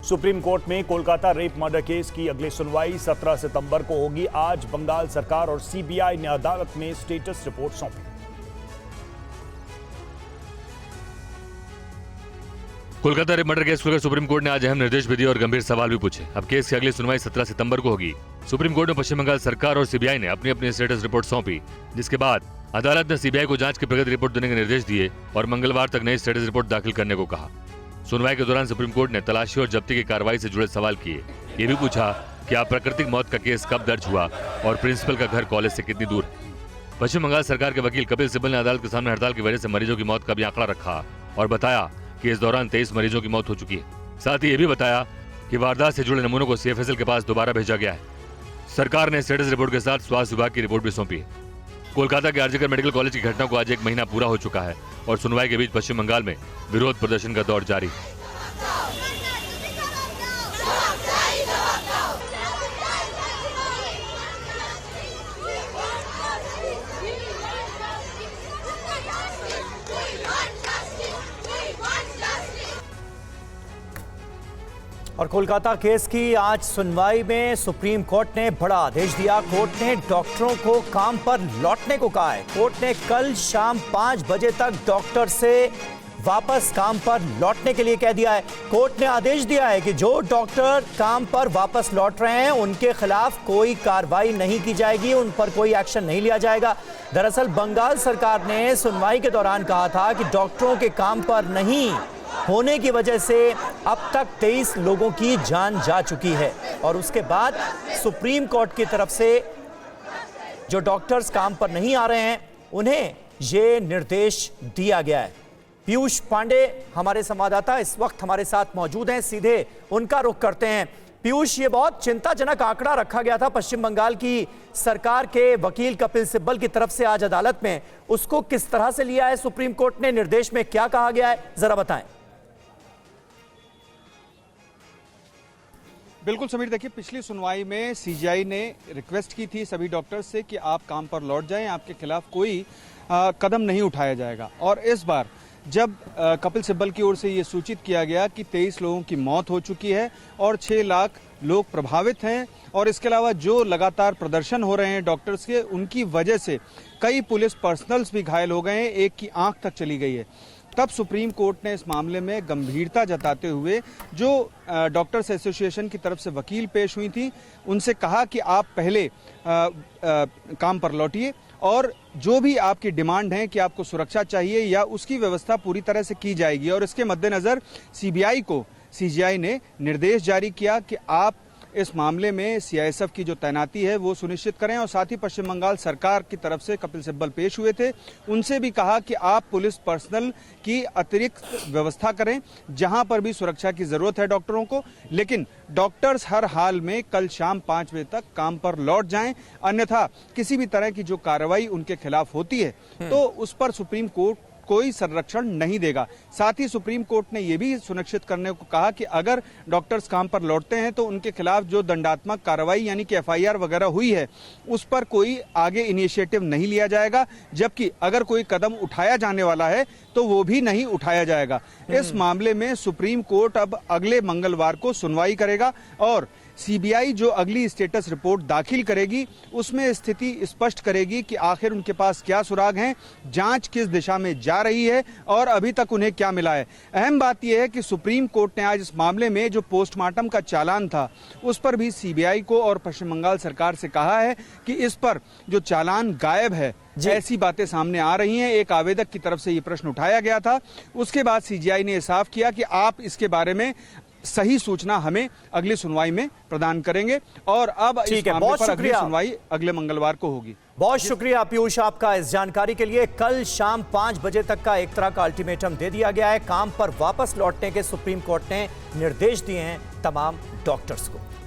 Supreme court में Kolkata rape murder case की अगली सुनवाई 17 सितंबर को होगी। आज बंगाल सरकार और सीबीआई ने अदालत में स्टेटस रिपोर्ट सौंपी। कोलकाता रेप मर्डर केस को लेकर सुप्रीम कोर्ट ने आज अहम निर्देश भी दिए और गंभीर सवाल भी पूछे। अब केस की अगली सुनवाई 17 सितंबर को होगी। सुप्रीम कोर्ट में पश्चिम बंगाल सरकार और सीबीआई ने अपनी अपनी स्टेटस रिपोर्ट सौंपी, जिसके बाद अदालत ने सीबीआई को जांच की प्रगति रिपोर्ट देने के निर्देश दिए और मंगलवार तक नई स्टेटस रिपोर्ट दाखिल करने को कहा। सुनवाई के दौरान सुप्रीम कोर्ट ने तलाशी और जब्ती की कार्रवाई से जुड़े सवाल किए। ये भी पूछा कि अप्राकृतिक मौत का केस कब दर्ज हुआ और प्रिंसिपल का घर कॉलेज से कितनी दूर है। पश्चिम बंगाल सरकार के वकील कपिल सिब्बल ने अदालत के सामने हड़ताल की वजह से मरीजों की मौत का भी आंकड़ा रखा और बताया कि इस दौरान 23 मरीजों की मौत हो चुकी है। साथ ही ये भी बताया कि वारदात से जुड़े नमूनों को सीएफएसएल के पास दोबारा भेजा गया है। सरकार ने स्टेटस रिपोर्ट के साथ स्वास्थ्य विभाग की रिपोर्ट भी सौंपी है। कोलकाता के आरजीकर मेडिकल कॉलेज की घटना को आज 1 महीना पूरा हो चुका है और सुनवाई के बीच पश्चिम बंगाल में विरोध प्रदर्शन का दौर जारी है। और कोलकाता केस की आज सुनवाई में सुप्रीम कोर्ट ने बड़ा आदेश दिया। कोर्ट ने डॉक्टरों को काम पर लौटने को कहा है। कोर्ट ने कल शाम 5 बजे तक डॉक्टर से वापस काम पर लौटने के लिए कह दिया है। कोर्ट ने आदेश दिया है कि जो डॉक्टर काम पर वापस लौट रहे हैं उनके खिलाफ कोई कार्रवाई नहीं की जाएगी, उन पर कोई एक्शन नहीं लिया जाएगा। दरअसल बंगाल सरकार ने सुनवाई के दौरान कहा था कि डॉक्टरों के काम पर नहीं होने की वजह से अब तक 23 लोगों की जान जा चुकी है और उसके बाद सुप्रीम कोर्ट की तरफ से जो डॉक्टर्स काम पर नहीं आ रहे हैं उन्हें यह निर्देश दिया गया है। पीयूष पांडे हमारे संवाददाता इस वक्त हमारे साथ मौजूद हैं, सीधे उनका रुख करते हैं। पीयूष, ये बहुत चिंताजनक आंकड़ा रखा गया था पश्चिम बंगाल की सरकार के वकील कपिल सिब्बल की तरफ से आज अदालत में, उसको किस तरह से लिया है सुप्रीम कोर्ट ने, निर्देश में क्या कहा गया है, जरा बताएं। बिल्कुल समीर, देखिए पिछली सुनवाई में सीजीआई ने रिक्वेस्ट की थी सभी डॉक्टर्स से कि आप काम पर लौट जाएं, आपके खिलाफ कोई कदम नहीं उठाया जाएगा। और इस बार जब कपिल सिब्बल की ओर से ये सूचित किया गया कि 23 लोगों की मौत हो चुकी है और 6 लाख लोग प्रभावित हैं और इसके अलावा जो लगातार प्रदर्शन हो रहे हैं डॉक्टर्स के, उनकी वजह से कई पुलिस पर्सनल्स भी घायल हो गए हैं, एक की आंख तक चली गई है, तब सुप्रीम कोर्ट ने इस मामले में गंभीरता जताते हुए जो डॉक्टर्स एसोसिएशन की तरफ से वकील पेश हुई थी उनसे कहा कि आप पहले काम पर लौटिए और जो भी आपकी डिमांड है कि आपको सुरक्षा चाहिए या उसकी व्यवस्था पूरी तरह से की जाएगी। और इसके मद्देनजर सीबीआई को सीजीआई ने निर्देश जारी किया कि आप इस मामले में सीआईएसएफ की जो तैनाती है वो सुनिश्चित करें और साथ ही पश्चिम बंगाल सरकार की तरफ से कपिल सिब्बल पेश हुए थे, उनसे भी कहा कि आप पुलिस पर्सनल की अतिरिक्त व्यवस्था करें जहां पर भी सुरक्षा की जरूरत है डॉक्टरों को, लेकिन डॉक्टर्स हर हाल में कल शाम 5 बजे तक काम पर लौट जाएं, अन्यथा किसी भी तरह की जो कार्रवाई उनके खिलाफ होती है तो उस पर सुप्रीम कोर्ट कोई संरक्षण नहीं देगा। साथ ही सुप्रीम कोर्ट ने यह भी सुनिश्चित करने को कहा कि अगर डॉक्टर्स काम पर लौटते हैं तो उनके खिलाफ जो दंडात्मक कार्रवाई यानी कि एफआईआर वगैरह हुई है उस पर कोई आगे इनिशिएटिव नहीं लिया जाएगा, जबकि अगर कोई कदम उठाया जाने वाला है तो वो भी नहीं उठाया जाएगा। इस मामले में सुप्रीम कोर्ट अब अगले मंगलवार को सुनवाई करेगा और सीबीआई जो अगली स्टेटस रिपोर्ट दाखिल करेगी उसमें स्थिति स्पष्ट करेगी कि आखिर उनके पास क्या सुराग हैं, जांच किस दिशा में जा रही है और अभी तक उन्हें क्या मिला है। अहम बात यह है कि सुप्रीम कोर्ट ने आज इस मामले में जो पोस्टमार्टम का चालान था उस पर भी सीबीआई को और पश्चिम बंगाल सरकार से कहा है कि इस पर जो चालान गायब है ऐसी बातें सामने आ रही हैं। एक आवेदक की तरफ से ये प्रश्न उठाया गया था, उसके बाद सीजीआई ने साफ किया कि आप इसके बारे में सही सूचना हमें अगली सुनवाई में प्रदान करेंगे और अब इस मामले पर अगली सुनवाई अगले मंगलवार को होगी। बहुत शुक्रिया पीयूष आपका इस जानकारी के लिए। कल शाम 5 बजे तक का एक तरह का अल्टीमेटम दे दिया गया है। काम पर वापस लौटने के सुप्रीम कोर्ट ने निर्देश दिए हैं तमाम डॉक्टर्स को।